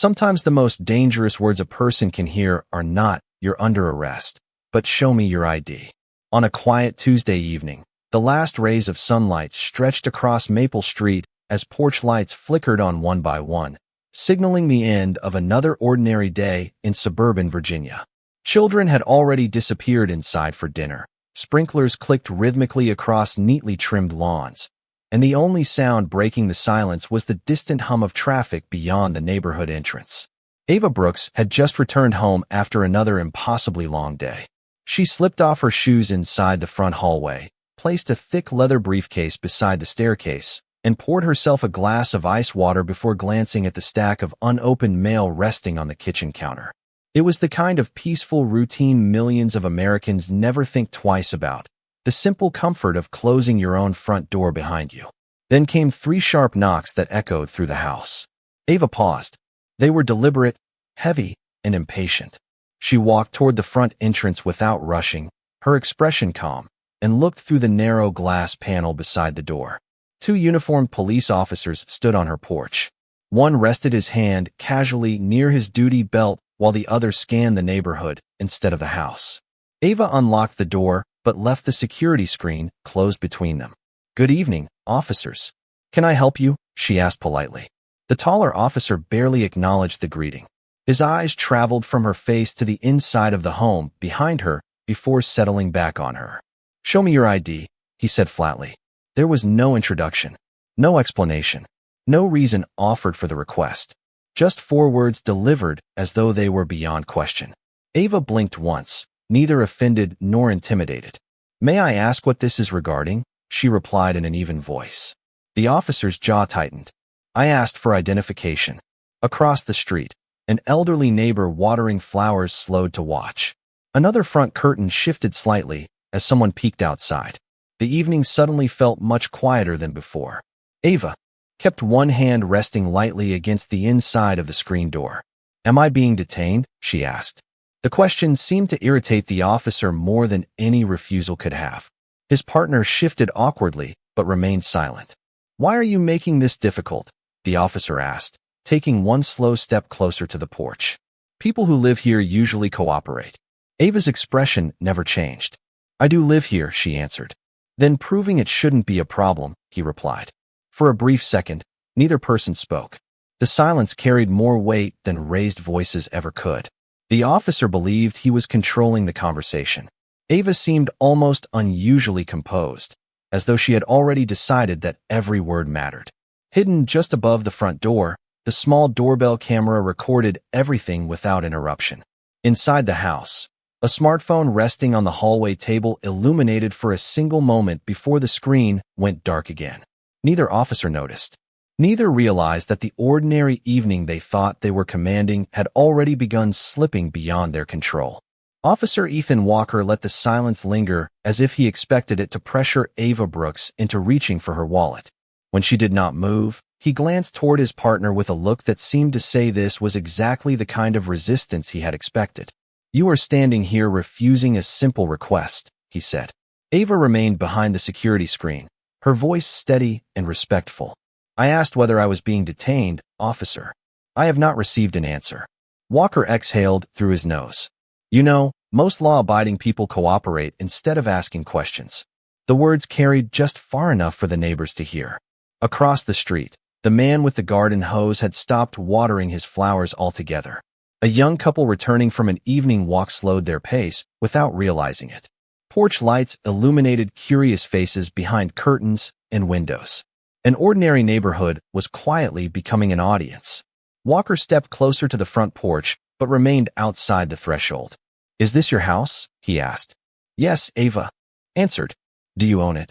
Sometimes the most dangerous words a person can hear are not, "You're under arrest," but "Show me your ID." On a quiet Tuesday evening, the last rays of sunlight stretched across Maple Street as porch lights flickered on one by one, signaling the end of another ordinary day in suburban Virginia. Children had already disappeared inside for dinner. Sprinklers clicked rhythmically across neatly trimmed lawns, and the only sound breaking the silence was the distant hum of traffic beyond the neighborhood entrance. Ava Brooks had just returned home after another impossibly long day. She slipped off her shoes inside the front hallway, placed a thick leather briefcase beside the staircase, and poured herself a glass of ice water before glancing at the stack of unopened mail resting on the kitchen counter. It was the kind of peaceful routine millions of Americans never think twice about, the simple comfort of closing your own front door behind you. Then came 3 sharp knocks that echoed through the house. Ava paused. They were deliberate, heavy, and impatient. She walked toward the front entrance without rushing, her expression calm, and looked through the narrow glass panel beside the door. 2 uniformed police officers stood on her porch. One rested his hand casually near his duty belt while the other scanned the neighborhood instead of the house. Ava unlocked the door, but left the security screen closed between them. "Good evening, officers. Can I help you?" she asked politely. The taller officer barely acknowledged the greeting. His eyes traveled from her face to the inside of the home behind her before settling back on her. "Show me your ID," he said flatly. There was no introduction, no explanation, no reason offered for the request. Just 4 words delivered as though they were beyond question. Ava blinked once, neither offended nor intimidated. "May I ask what this is regarding?" she replied in an even voice. The officer's jaw tightened. "I asked for identification." Across the street, an elderly neighbor watering flowers slowed to watch. Another front curtain shifted slightly as someone peeked outside. The evening suddenly felt much quieter than before. Ava kept one hand resting lightly against the inside of the screen door. "Am I being detained?" she asked. The question seemed to irritate the officer more than any refusal could have. His partner shifted awkwardly, but remained silent. "Why are you making this difficult?" the officer asked, taking one slow step closer to the porch. "People who live here usually cooperate." Ava's expression never changed. "I do live here," she answered. "Then proving it shouldn't be a problem," he replied. For a brief second, neither person spoke. The silence carried more weight than raised voices ever could. The officer believed he was controlling the conversation. Ava seemed almost unusually composed, as though she had already decided that every word mattered. Hidden just above the front door, the small doorbell camera recorded everything without interruption. Inside the house, a smartphone resting on the hallway table illuminated for a single moment before the screen went dark again. Neither officer noticed. Neither realized that the ordinary evening they thought they were commanding had already begun slipping beyond their control. Officer Ethan Walker let the silence linger as if he expected it to pressure Ava Brooks into reaching for her wallet. When she did not move, he glanced toward his partner with a look that seemed to say this was exactly the kind of resistance he had expected. "You are standing here refusing a simple request," he said. Ava remained behind the security screen, her voice steady and respectful. "I asked whether I was being detained, officer. I have not received an answer." Walker exhaled through his nose. "You know, most law-abiding people cooperate instead of asking questions." The words carried just far enough for the neighbors to hear. Across the street, the man with the garden hose had stopped watering his flowers altogether. A young couple returning from an evening walk slowed their pace without realizing it. Porch lights illuminated curious faces behind curtains and windows. An ordinary neighborhood was quietly becoming an audience. Walker stepped closer to the front porch, but remained outside the threshold. "Is this your house?" he asked. "Yes," Ava answered. "Do you own it?"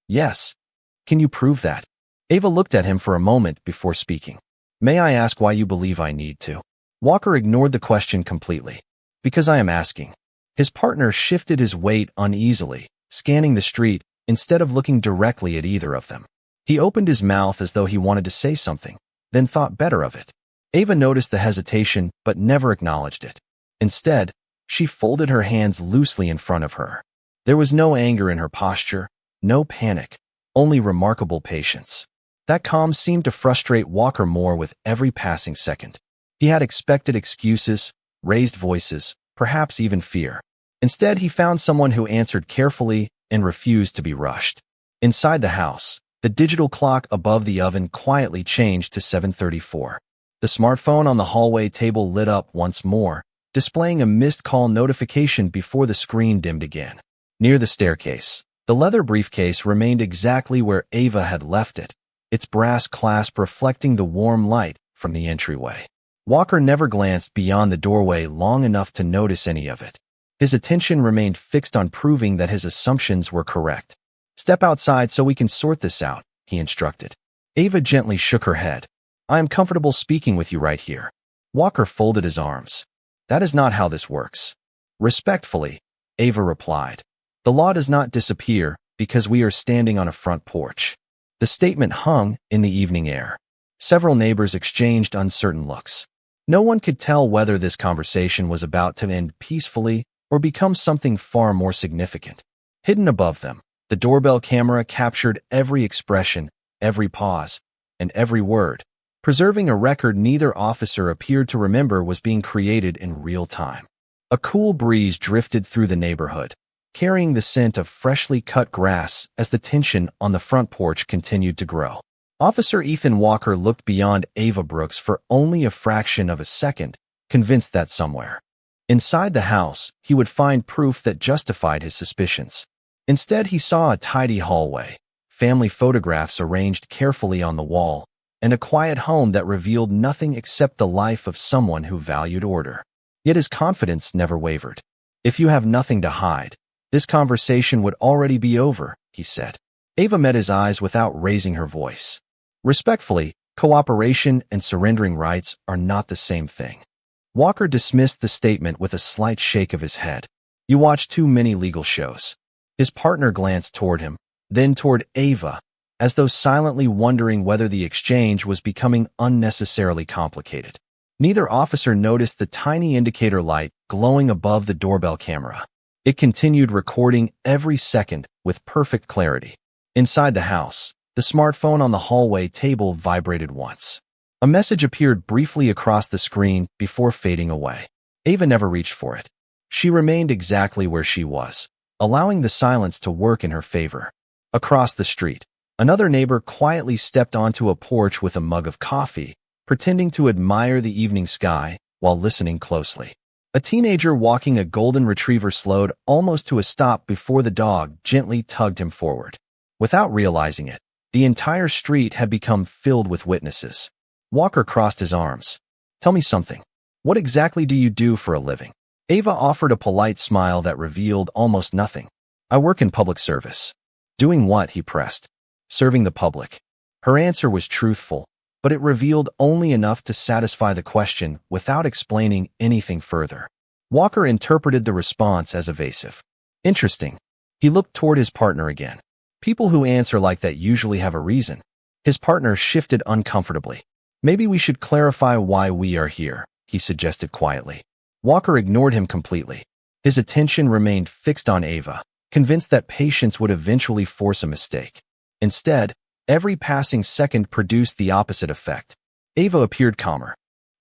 "Yes." "Can you prove that?" Ava looked at him for a moment before speaking. "May I ask why you believe I need to?" Walker ignored the question completely. "Because I am asking." His partner shifted his weight uneasily, scanning the street instead of looking directly at either of them. He opened his mouth as though he wanted to say something, then thought better of it. Ava noticed the hesitation but never acknowledged it. Instead, she folded her hands loosely in front of her. There was no anger in her posture, no panic, only remarkable patience. That calm seemed to frustrate Walker more with every passing second. He had expected excuses, raised voices, perhaps even fear. Instead, he found someone who answered carefully and refused to be rushed. Inside the house, the digital clock above the oven quietly changed to 7:34. The smartphone on the hallway table lit up once more, displaying a missed call notification before the screen dimmed again. Near the staircase, the leather briefcase remained exactly where Ava had left it, its brass clasp reflecting the warm light from the entryway. Walker never glanced beyond the doorway long enough to notice any of it. His attention remained fixed on proving that his assumptions were correct. "Step outside so we can sort this out," he instructed. Ava gently shook her head. "I am comfortable speaking with you right here." Walker folded his arms. "That is not how this works." "Respectfully," Ava replied, "the law does not disappear because we are standing on a front porch." The statement hung in the evening air. Several neighbors exchanged uncertain looks. No one could tell whether this conversation was about to end peacefully or become something far more significant. Hidden above them, the doorbell camera captured every expression, every pause, and every word. Preserving a record neither officer appeared to remember was being created in real time. A cool breeze drifted through the neighborhood, carrying the scent of freshly cut grass as the tension on the front porch continued to grow. Officer Ethan Walker looked beyond Ava Brooks for only a fraction of a second, convinced that somewhere inside the house, he would find proof that justified his suspicions. Instead, he saw a tidy hallway, family photographs arranged carefully on the wall, and a quiet home that revealed nothing except the life of someone who valued order. Yet his confidence never wavered. "If you have nothing to hide, this conversation would already be over," he said. Ava met his eyes without raising her voice. "Respectfully, cooperation and surrendering rights are not the same thing." Walker dismissed the statement with a slight shake of his head. "You watch too many legal shows." His partner glanced toward him, then toward Ava, as though silently wondering whether the exchange was becoming unnecessarily complicated. Neither officer noticed the tiny indicator light glowing above the doorbell camera. It continued recording every second with perfect clarity. Inside the house, the smartphone on the hallway table vibrated once. A message appeared briefly across the screen before fading away. Ava never reached for it. She remained exactly where she was, allowing the silence to work in her favor. Across the street, another neighbor quietly stepped onto a porch with a mug of coffee, pretending to admire the evening sky while listening closely. A teenager walking a golden retriever slowed almost to a stop before the dog gently tugged him forward. Without realizing it, the entire street had become filled with witnesses. Walker crossed his arms. "Tell me something. What exactly do you do for a living?" Ava offered a polite smile that revealed almost nothing. "I work in public service." "Doing what?" he pressed. "Serving the public." Her answer was truthful, but it revealed only enough to satisfy the question without explaining anything further. Walker interpreted the response as evasive. "Interesting." He looked toward his partner again. "People who answer like that usually have a reason." His partner shifted uncomfortably. "Maybe we should clarify why we are here," he suggested quietly. Walker ignored him completely. His attention remained fixed on Ava, convinced that patience would eventually force a mistake. Instead, every passing second produced the opposite effect. Ava appeared calmer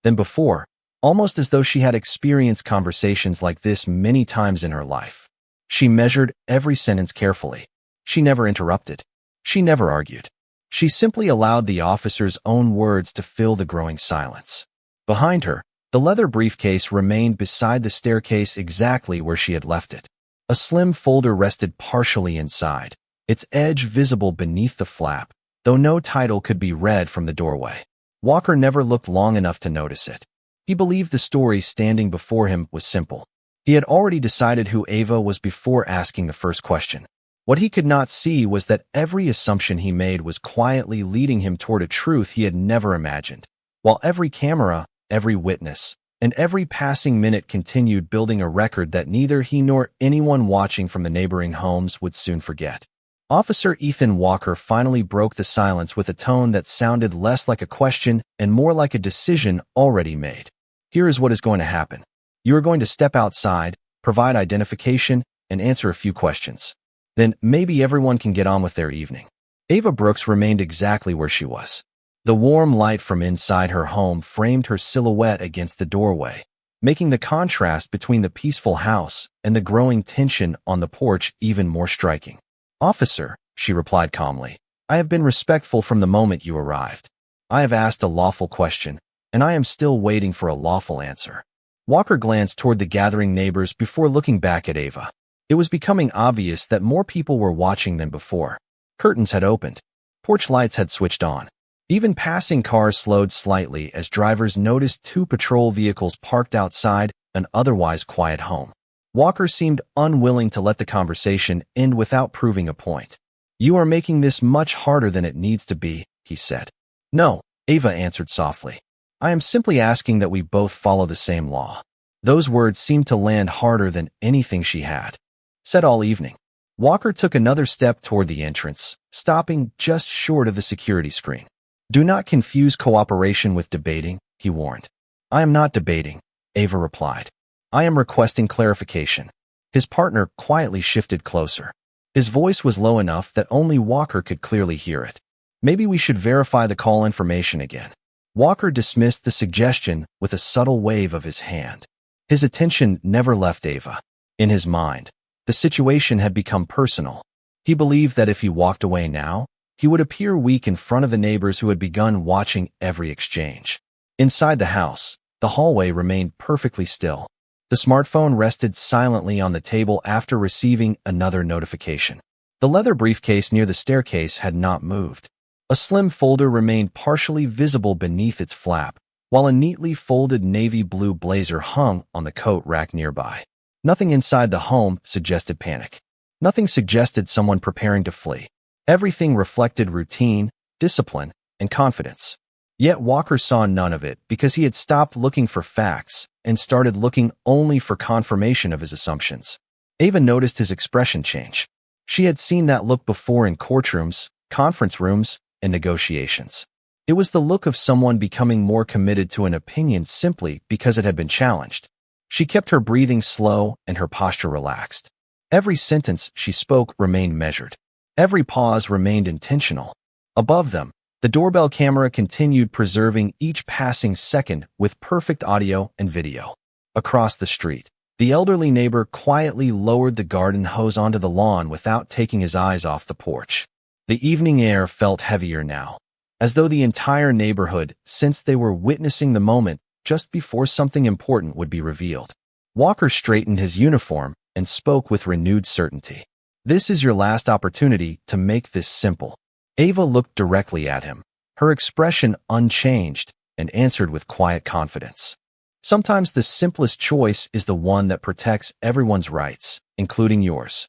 than before, almost as though she had experienced conversations like this many times in her life. She measured every sentence carefully. She never interrupted. She never argued. She simply allowed the officer's own words to fill the growing silence. Behind her, the leather briefcase remained beside the staircase exactly where she had left it. A slim folder rested partially inside, its edge visible beneath the flap, though no title could be read from the doorway. Walker never looked long enough to notice it. He believed the story standing before him was simple. He had already decided who Ava was before asking the first question. What he could not see was that every assumption he made was quietly leading him toward a truth he had never imagined. While every camera, every witness, and every passing minute continued building a record that neither he nor anyone watching from the neighboring homes would soon forget. Officer Ethan Walker finally broke the silence with a tone that sounded less like a question and more like a decision already made. "Here is what is going to happen. You are going to step outside, provide identification, and answer a few questions. Then maybe everyone can get on with their evening." Ava Brooks remained exactly where she was. The warm light from inside her home framed her silhouette against the doorway, making the contrast between the peaceful house and the growing tension on the porch even more striking. "Officer," she replied calmly, "I have been respectful from the moment you arrived. I have asked a lawful question, and I am still waiting for a lawful answer." Walker glanced toward the gathering neighbors before looking back at Ava. It was becoming obvious that more people were watching than before. Curtains had opened. Porch lights had switched on. Even passing cars slowed slightly as drivers noticed two patrol vehicles parked outside an otherwise quiet home. Walker seemed unwilling to let the conversation end without proving a point. "You are making this much harder than it needs to be," he said. "No," Ava answered softly. "I am simply asking that we both follow the same law." Those words seemed to land harder than anything she had said all evening. Walker took another step toward the entrance, stopping just short of the security screen. "Do not confuse cooperation with debating," he warned. "I am not debating," Ava replied. "I am requesting clarification." His partner quietly shifted closer. His voice was low enough that only Walker could clearly hear it. "Maybe we should verify the call information again." Walker dismissed the suggestion with a subtle wave of his hand. His attention never left Ava. In his mind, the situation had become personal. He believed that if he walked away now, he would appear weak in front of the neighbors who had begun watching every exchange. Inside the house, the hallway remained perfectly still. The smartphone rested silently on the table after receiving another notification. The leather briefcase near the staircase had not moved. A slim folder remained partially visible beneath its flap, while a neatly folded navy blue blazer hung on the coat rack nearby. Nothing inside the home suggested panic. Nothing suggested someone preparing to flee. Everything reflected routine, discipline, and confidence. Yet Walker saw none of it because he had stopped looking for facts and started looking only for confirmation of his assumptions. Ava noticed his expression change. She had seen that look before in courtrooms, conference rooms, and negotiations. It was the look of someone becoming more committed to an opinion simply because it had been challenged. She kept her breathing slow and her posture relaxed. Every sentence she spoke remained measured. Every pause remained intentional. Above them, the doorbell camera continued preserving each passing second with perfect audio and video. Across the street, the elderly neighbor quietly lowered the garden hose onto the lawn without taking his eyes off the porch. The evening air felt heavier now, as though the entire neighborhood sensed they were witnessing the moment just before something important would be revealed. Walker straightened his uniform and spoke with renewed certainty. "This is your last opportunity to make this simple." Ava looked directly at him, her expression unchanged, and answered with quiet confidence. "Sometimes the simplest choice is the one that protects everyone's rights, including yours."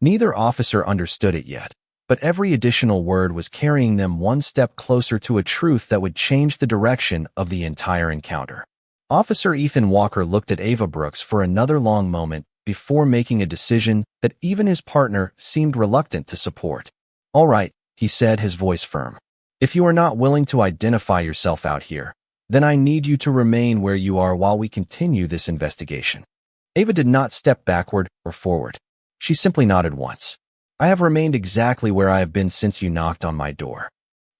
Neither officer understood it yet, but every additional word was carrying them one step closer to a truth that would change the direction of the entire encounter. Officer Ethan Walker looked at Ava Brooks for another long moment before making a decision that even his partner seemed reluctant to support. "All right," he said, his voice firm. "If you are not willing to identify yourself out here, then I need you to remain where you are while we continue this investigation." Ava did not step backward or forward. She simply nodded once. "I have remained exactly where I have been since you knocked on my door."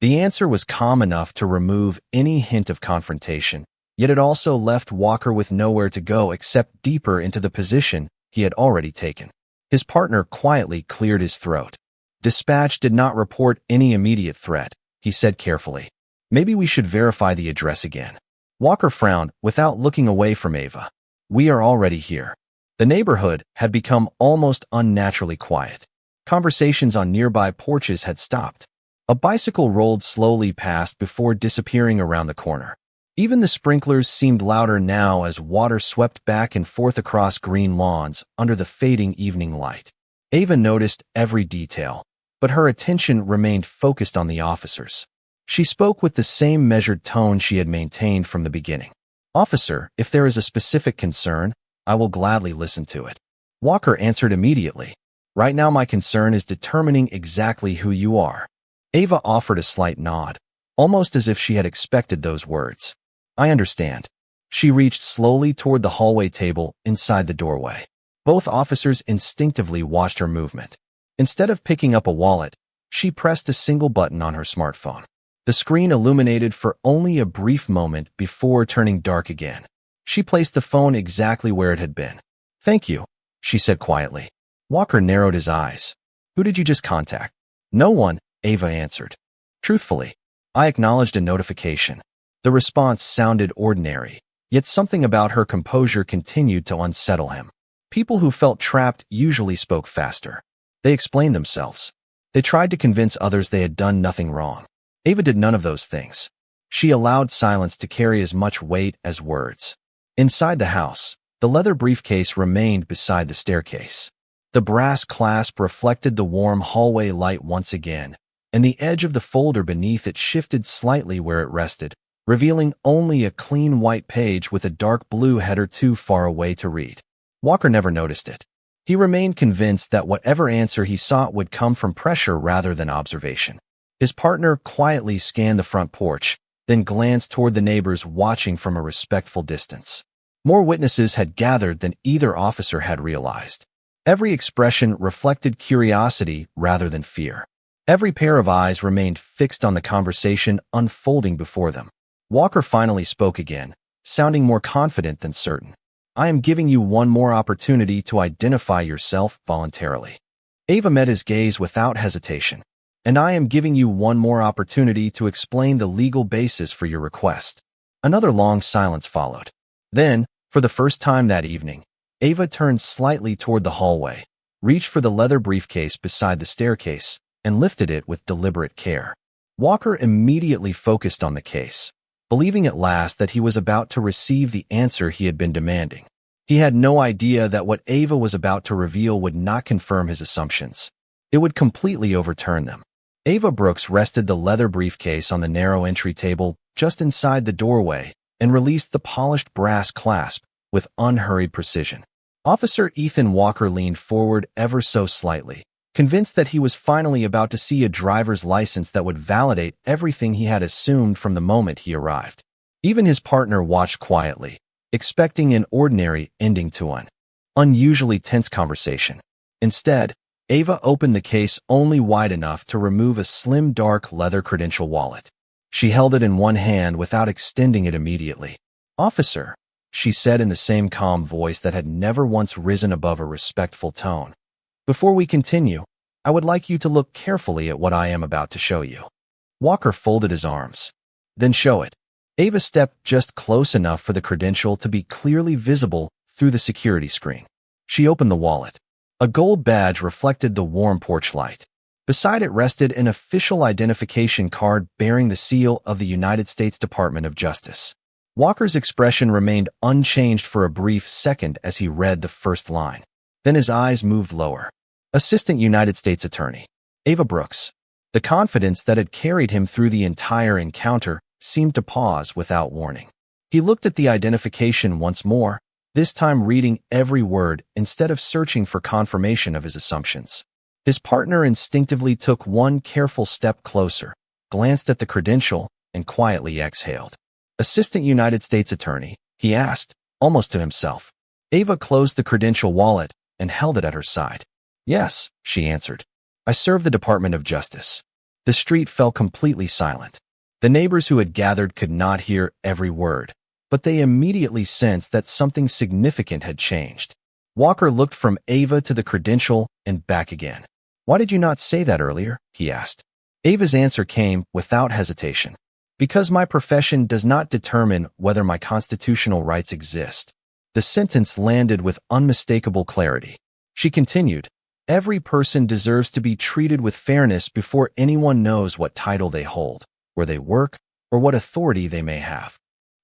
The answer was calm enough to remove any hint of confrontation, yet it also left Walker with nowhere to go except deeper into the position he had already taken. His partner quietly cleared his throat. "Dispatch did not report any immediate threat," he said carefully. "Maybe we should verify the address again." Walker frowned without looking away from Ava. "We are already here." The neighborhood had become almost unnaturally quiet. Conversations on nearby porches had stopped. A bicycle rolled slowly past before disappearing around the corner. Even the sprinklers seemed louder now as water swept back and forth across green lawns under the fading evening light. Ava noticed every detail, but her attention remained focused on the officers. She spoke with the same measured tone she had maintained from the beginning. "Officer, if there is a specific concern, I will gladly listen to it." Walker answered immediately. "Right now my concern is determining exactly who you are." Ava offered a slight nod, almost as if she had expected those words. "I understand." She reached slowly toward the hallway table inside the doorway. Both officers instinctively watched her movement. Instead of picking up a wallet, she pressed a single button on her smartphone. The screen illuminated for only a brief moment before turning dark again. She placed the phone exactly where it had been. "Thank you," she said quietly. Walker narrowed his eyes. "Who did you just contact?" "No one," Ava answered. Truthfully, I acknowledged a notification. The response sounded ordinary, yet something about her composure continued to unsettle him. People who felt trapped usually spoke faster. They explained themselves. They tried to convince others they had done nothing wrong. Ava did none of those things. She allowed silence to carry as much weight as words. Inside the house, the leather briefcase remained beside the staircase. The brass clasp reflected the warm hallway light once again, and the edge of the folder beneath it shifted slightly where it rested, revealing only a clean white page with a dark blue header too far away to read. Walker never noticed it. He remained convinced that whatever answer he sought would come from pressure rather than observation. His partner quietly scanned the front porch, then glanced toward the neighbors watching from a respectful distance. More witnesses had gathered than either officer had realized. Every expression reflected curiosity rather than fear. Every pair of eyes remained fixed on the conversation unfolding before them. Walker finally spoke again, sounding more confident than certain. "I am giving you one more opportunity to identify yourself voluntarily." Ava met his gaze without hesitation. "And I am giving you one more opportunity to explain the legal basis for your request." Another long silence followed. Then, for the first time that evening, Ava turned slightly toward the hallway, reached for the leather briefcase beside the staircase, and lifted it with deliberate care. Walker immediately focused on the case, believing at last that he was about to receive the answer he had been demanding. He had no idea that what Ava was about to reveal would not confirm his assumptions. It would completely overturn them. Ava Brooks rested the leather briefcase on the narrow entry table just inside the doorway and released the polished brass clasp with unhurried precision. Officer Ethan Walker leaned forward ever so slightly, convinced that he was finally about to see a driver's license that would validate everything he had assumed from the moment he arrived. Even his partner watched quietly, expecting an ordinary ending to an unusually tense conversation. Instead, Ava opened the case only wide enough to remove a slim dark leather credential wallet. She held it in one hand without extending it immediately. "Officer," she said in the same calm voice that had never once risen above a respectful tone, "before we continue, I would like you to look carefully at what I am about to show you." Walker folded his arms. "Then show it." Ava stepped just close enough for the credential to be clearly visible through the security screen. She opened the wallet. A gold badge reflected the warm porch light. Beside it rested an official identification card bearing the seal of the United States Department of Justice. Walker's expression remained unchanged for a brief second as he read the first line. Then his eyes moved lower. Assistant United States Attorney Ava Brooks. The confidence that had carried him through the entire encounter seemed to pause without warning. He looked at the identification once more, this time reading every word instead of searching for confirmation of his assumptions. His partner instinctively took one careful step closer, glanced at the credential, and quietly exhaled. "Assistant United States Attorney," he asked, almost to himself. Ava closed the credential wallet and held it at her side. "Yes," she answered. "I serve the Department of Justice." The street fell completely silent. The neighbors who had gathered could not hear every word, but they immediately sensed that something significant had changed. Walker looked from Ava to the credential and back again. "Why did you not say that earlier?" he asked. Ava's answer came without hesitation. "Because my profession does not determine whether my constitutional rights exist." The sentence landed with unmistakable clarity. She continued, "Every person deserves to be treated with fairness before anyone knows what title they hold, where they work, or what authority they may have."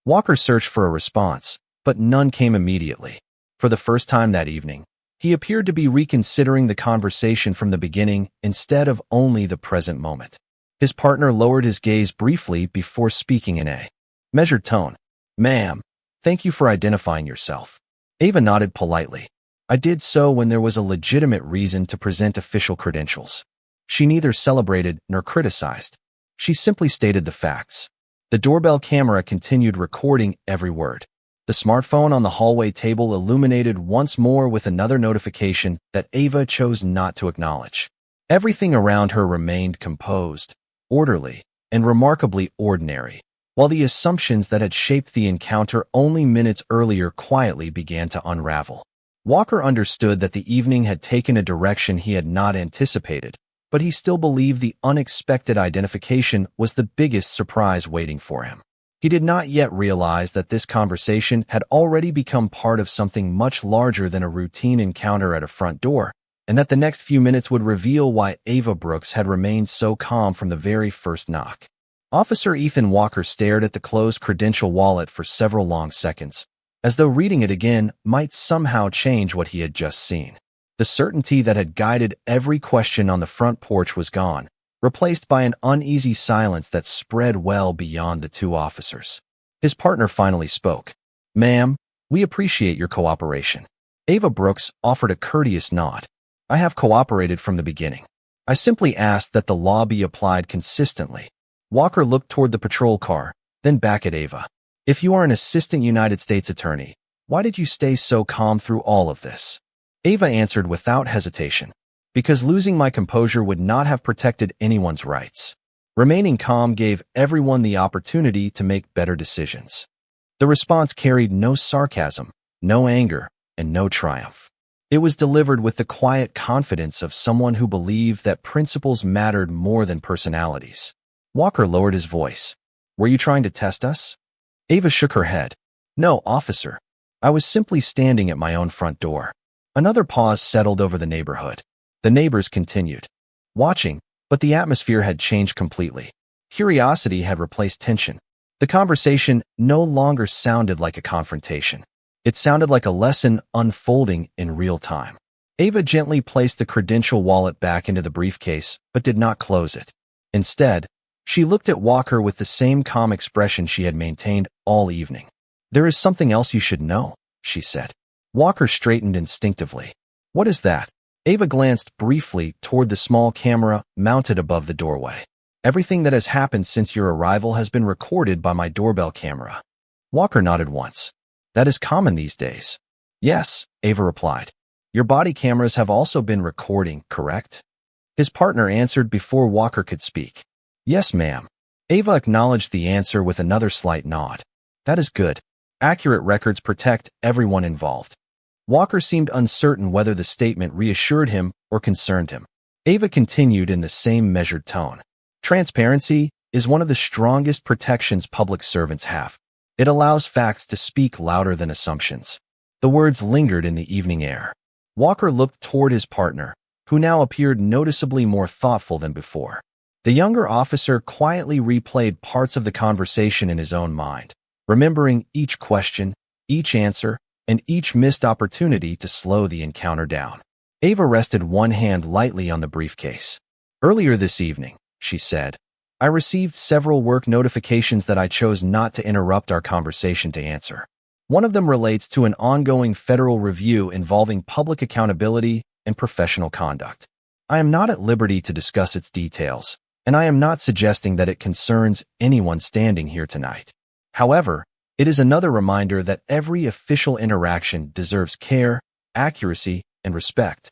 Walker searched for a response, but none came immediately. For the first time that evening, he appeared to be reconsidering the conversation from the beginning instead of only the present moment. His partner lowered his gaze briefly before speaking in a measured tone. "Ma'am, thank you for identifying yourself." Ava nodded politely. "I did so when there was a legitimate reason to present official credentials." She neither celebrated nor criticized. She simply stated the facts. The doorbell camera continued recording every word. The smartphone on the hallway table illuminated once more with another notification that Ava chose not to acknowledge. Everything around her remained composed, orderly, and remarkably ordinary, while the assumptions that had shaped the encounter only minutes earlier quietly began to unravel. Walker understood that the evening had taken a direction he had not anticipated, but he still believed the unexpected identification was the biggest surprise waiting for him. He did not yet realize that this conversation had already become part of something much larger than a routine encounter at a front door, and that the next few minutes would reveal why Ava Brooks had remained so calm from the very first knock. Officer Ethan Walker stared at the closed credential wallet for several long seconds, as though reading it again might somehow change what he had just seen. The certainty that had guided every question on the front porch was gone, replaced by an uneasy silence that spread well beyond the two officers. His partner finally spoke. "Ma'am, we appreciate your cooperation." Ava Brooks offered a courteous nod. "I have cooperated from the beginning. I simply asked that the law be applied consistently." Walker looked toward the patrol car, then back at Ava. "If you are an assistant United States attorney, why did you stay so calm through all of this?" Ava answered without hesitation. "Because losing my composure would not have protected anyone's rights. Remaining calm gave everyone the opportunity to make better decisions." The response carried no sarcasm, no anger, and no triumph. It was delivered with the quiet confidence of someone who believed that principles mattered more than personalities. Walker lowered his voice. "Were you trying to test us?" Ava shook her head. "No, officer. I was simply standing at my own front door." Another pause settled over the neighborhood. The neighbors continued watching, but the atmosphere had changed completely. Curiosity had replaced tension. The conversation no longer sounded like a confrontation. It sounded like a lesson unfolding in real time. Ava gently placed the credential wallet back into the briefcase, but did not close it. Instead, she looked at Walker with the same calm expression she had maintained all evening. "There is something else you should know," she said. Walker straightened instinctively. "What is that?" Ava glanced briefly toward the small camera mounted above the doorway. "Everything that has happened since your arrival has been recorded by my doorbell camera." Walker nodded once. "That is common these days." "Yes," Ava replied. "Your body cameras have also been recording, correct?" His partner answered before Walker could speak. "Yes, ma'am." Ava acknowledged the answer with another slight nod. "That is good. Accurate records protect everyone involved." Walker seemed uncertain whether the statement reassured him or concerned him. Ava continued in the same measured tone. "Transparency is one of the strongest protections public servants have. It allows facts to speak louder than assumptions." The words lingered in the evening air. Walker looked toward his partner, who now appeared noticeably more thoughtful than before. The younger officer quietly replayed parts of the conversation in his own mind, remembering each question, each answer, and each missed opportunity to slow the encounter down. Ava rested one hand lightly on the briefcase. "Earlier this evening," she said, "I received several work notifications that I chose not to interrupt our conversation to answer. One of them relates to an ongoing federal review involving public accountability and professional conduct. I am not at liberty to discuss its details, and I am not suggesting that it concerns anyone standing here tonight. However, it is another reminder that every official interaction deserves care, accuracy, and respect."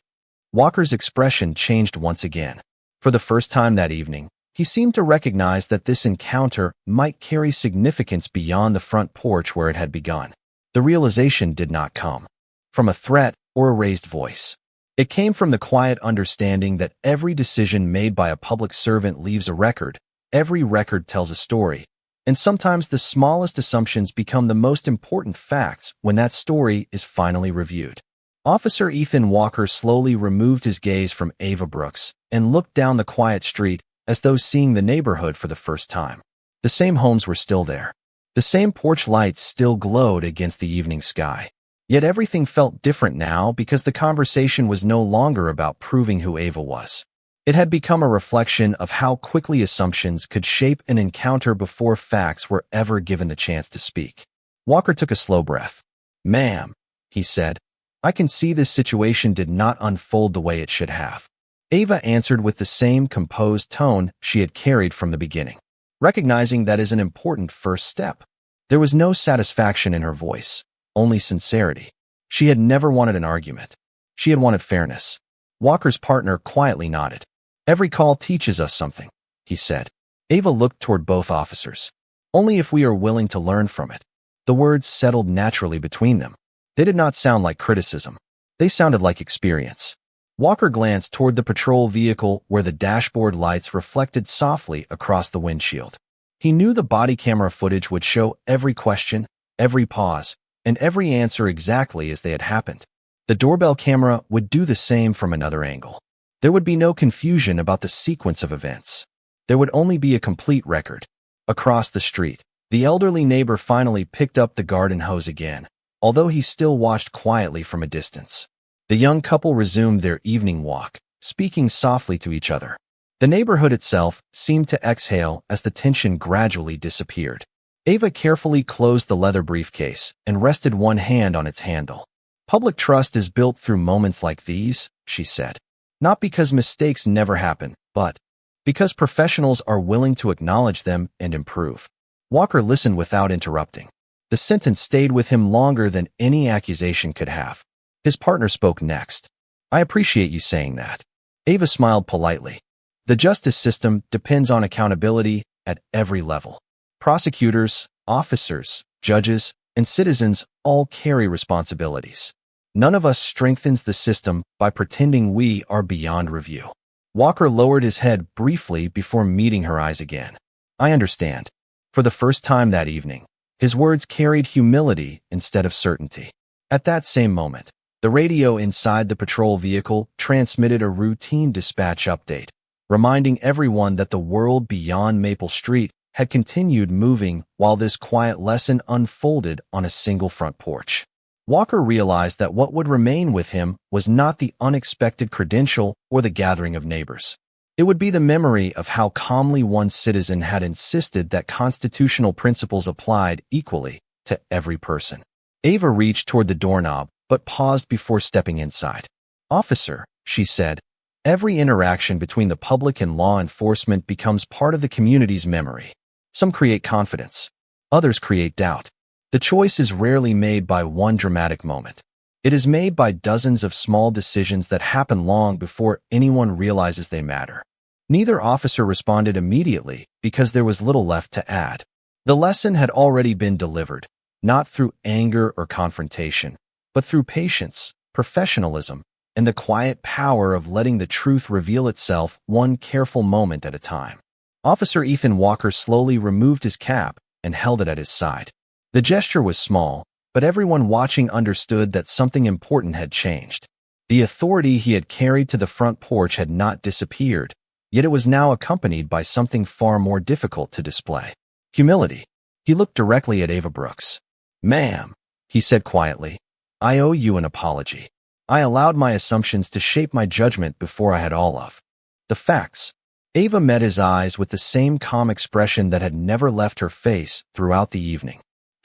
Walker's expression changed once again. For the first time that evening, he seemed to recognize that this encounter might carry significance beyond the front porch where it had begun. The realization did not come from a threat or a raised voice. It came from the quiet understanding that every decision made by a public servant leaves a record, every record tells a story, and sometimes the smallest assumptions become the most important facts when that story is finally reviewed. Officer Ethan Walker slowly removed his gaze from Ava Brooks and looked down the quiet street as though seeing the neighborhood for the first time. The same homes were still there. The same porch lights still glowed against the evening sky. Yet everything felt different now because the conversation was no longer about proving who Ava was. It had become a reflection of how quickly assumptions could shape an encounter before facts were ever given the chance to speak. Walker took a slow breath. "Ma'am," he said, "I can see this situation did not unfold the way it should have." Ava answered with the same composed tone she had carried from the beginning, recognizing that as an important first step. There was no satisfaction in her voice, only sincerity. She had never wanted an argument. She had wanted fairness. Walker's partner quietly nodded. "Every call teaches us something," he said. Ava looked toward both officers. Only if we are willing to learn from it. The words settled naturally between them. They did not sound like criticism. They sounded like experience. Walker glanced toward the patrol vehicle where the dashboard lights reflected softly across the windshield. He knew the body camera footage would show every question, every pause, and every answer exactly as they had happened. The doorbell camera would do the same from another angle. There would be no confusion about the sequence of events. There would only be a complete record. Across the street, the elderly neighbor finally picked up the garden hose again, although he still watched quietly from a distance. The young couple resumed their evening walk, speaking softly to each other. The neighborhood itself seemed to exhale as the tension gradually disappeared. Ava carefully closed the leather briefcase and rested one hand on its handle. Public trust is built through moments like these, she said. Not because mistakes never happen, but because professionals are willing to acknowledge them and improve. Walker listened without interrupting. The sentence stayed with him longer than any accusation could have. His partner spoke next. I appreciate you saying that. Ava smiled politely. The justice system depends on accountability at every level. Prosecutors, officers, judges, and citizens all carry responsibilities. None of us strengthens the system by pretending we are beyond review. Walker lowered his head briefly before meeting her eyes again. I understand. For the first time that evening, his words carried humility instead of certainty. At that same moment, the radio inside the patrol vehicle transmitted a routine dispatch update, reminding everyone that the world beyond Maple Street had continued moving while this quiet lesson unfolded on a single front porch. Walker realized that what would remain with him was not the unexpected credential or the gathering of neighbors. It would be the memory of how calmly one citizen had insisted that constitutional principles applied equally to every person. Ava reached toward the doorknob, but paused before stepping inside. Officer, she said, every interaction between the public and law enforcement becomes part of the community's memory. Some create confidence. Others create doubt. The choice is rarely made by one dramatic moment. It is made by dozens of small decisions that happen long before anyone realizes they matter. Neither officer responded immediately because there was little left to add. The lesson had already been delivered, not through anger or confrontation, but through patience, professionalism, and the quiet power of letting the truth reveal itself one careful moment at a time. Officer Ethan Walker slowly removed his cap and held it at his side. The gesture was small, but everyone watching understood that something important had changed. The authority he had carried to the front porch had not disappeared, yet it was now accompanied by something far more difficult to display. Humility. He looked directly at Ava Brooks. Ma'am, he said quietly, I owe you an apology. I allowed my assumptions to shape my judgment before I had all of the facts. Ava met his eyes with the same calm expression that had never left her face throughout the evening.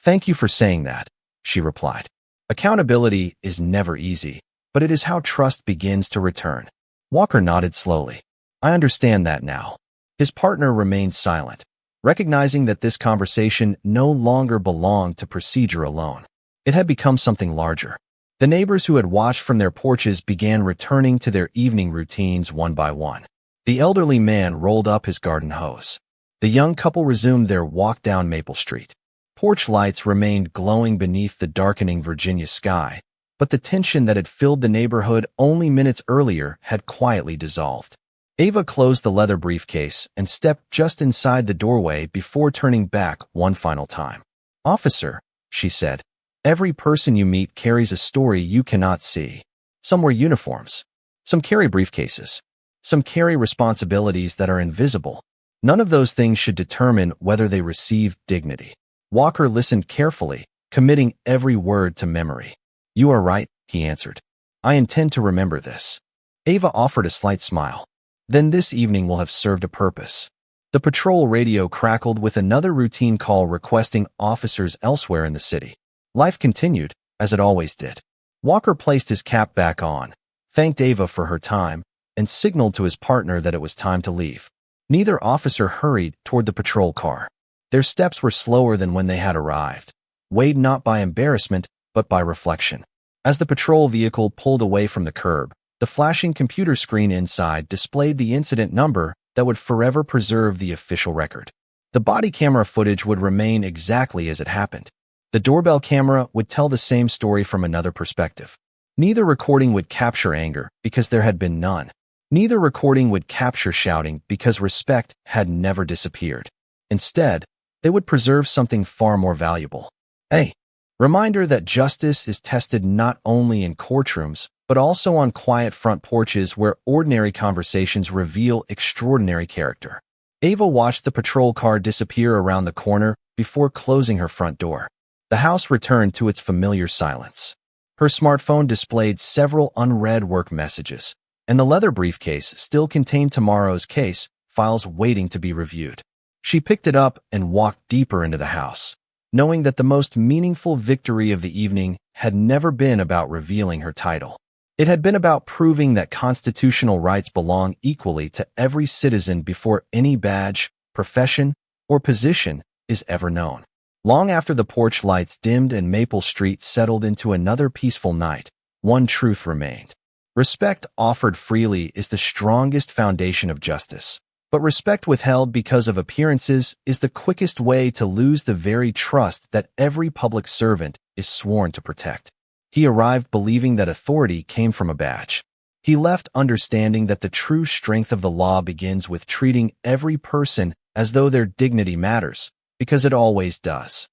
Thank you for saying that, she replied. Accountability is never easy, but it is how trust begins to return. Walker nodded slowly. I understand that now. His partner remained silent, recognizing that this conversation no longer belonged to procedure alone. It had become something larger. The neighbors who had watched from their porches began returning to their evening routines one by one. The elderly man rolled up his garden hose. The young couple resumed their walk down Maple Street. Porch lights remained glowing beneath the darkening Virginia sky, but the tension that had filled the neighborhood only minutes earlier had quietly dissolved. Ava closed the leather briefcase and stepped just inside the doorway before turning back one final time. Officer, she said, every person you meet carries a story you cannot see. Some wear uniforms. Some carry briefcases. Some carry responsibilities that are invisible. None of those things should determine whether they receive dignity. Walker listened carefully, committing every word to memory. You are right, he answered. I intend to remember this. Ava offered a slight smile. Then this evening will have served a purpose. The patrol radio crackled with another routine call requesting officers elsewhere in the city. Life continued, as it always did. Walker placed his cap back on, thanked Ava for her time, and signaled to his partner that it was time to leave. Neither officer hurried toward the patrol car. Their steps were slower than when they had arrived, weighed not by embarrassment, but by reflection. As the patrol vehicle pulled away from the curb, the flashing computer screen inside displayed the incident number that would forever preserve the official record. The body camera footage would remain exactly as it happened. The doorbell camera would tell the same story from another perspective. Neither recording would capture anger because there had been none. Neither recording would capture shouting because respect had never disappeared. Instead, they would preserve something far more valuable. A reminder that justice is tested not only in courtrooms, but also on quiet front porches where ordinary conversations reveal extraordinary character. Ava watched the patrol car disappear around the corner before closing her front door. The house returned to its familiar silence. Her smartphone displayed several unread work messages, and the leather briefcase still contained tomorrow's case files waiting to be reviewed. She picked it up and walked deeper into the house, knowing that the most meaningful victory of the evening had never been about revealing her title. It had been about proving that constitutional rights belong equally to every citizen before any badge, profession, or position is ever known. Long after the porch lights dimmed and Maple Street settled into another peaceful night, one truth remained. Respect offered freely is the strongest foundation of justice. But respect withheld because of appearances is the quickest way to lose the very trust that every public servant is sworn to protect. He arrived believing that authority came from a badge. He left understanding that the true strength of the law begins with treating every person as though their dignity matters, because it always does.